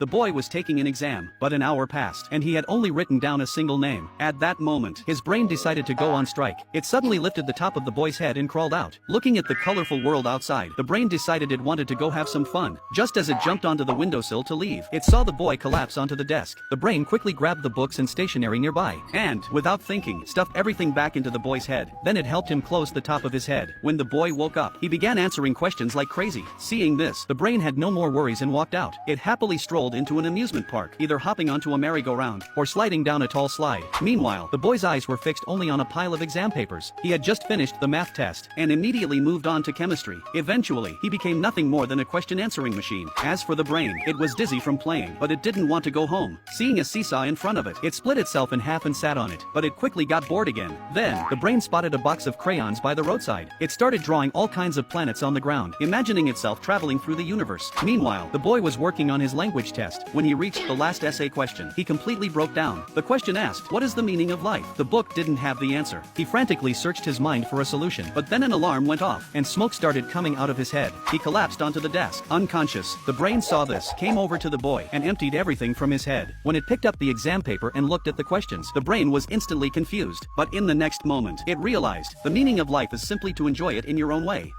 The boy was taking an exam, but an hour passed, and he had only written down a single name. At that moment, his brain decided to go on strike. It suddenly lifted the top of the boy's head and crawled out. Looking at the colorful world outside, the brain decided it wanted to go have some fun. Just as it jumped onto the windowsill to leave, it saw the boy collapse onto the desk. The brain quickly grabbed the books and stationery nearby, and, without thinking, stuffed everything back into the boy's head. Then it helped him close the top of his head. When the boy woke up, he began answering questions like crazy. Seeing this, the brain had no more worries and walked out. It happily strolled into an amusement park, either hopping onto a merry-go-round, or sliding down a tall slide. Meanwhile, the boy's eyes were fixed only on a pile of exam papers. He had just finished the math test, and immediately moved on to chemistry. Eventually, he became nothing more than a question-answering machine. As for the brain, it was dizzy from playing, but it didn't want to go home. Seeing a seesaw in front of it, it split itself in half and sat on it, but it quickly got bored again. Then, the brain spotted a box of crayons by the roadside. It started drawing all kinds of planets on the ground, imagining itself traveling through the universe. Meanwhile, the boy was working on his language test. When he reached the last essay question, he completely broke down. The question asked, "What is the meaning of life?" The book didn't have the answer. He frantically searched his mind for a solution, but then an alarm went off, and smoke started coming out of his head. He collapsed onto the desk, unconscious. The brain saw this, came over to the boy, and emptied everything from his head. When it picked up the exam paper and looked at the questions, the brain was instantly confused. But in the next moment, it realized, the meaning of life is simply to enjoy it in your own way.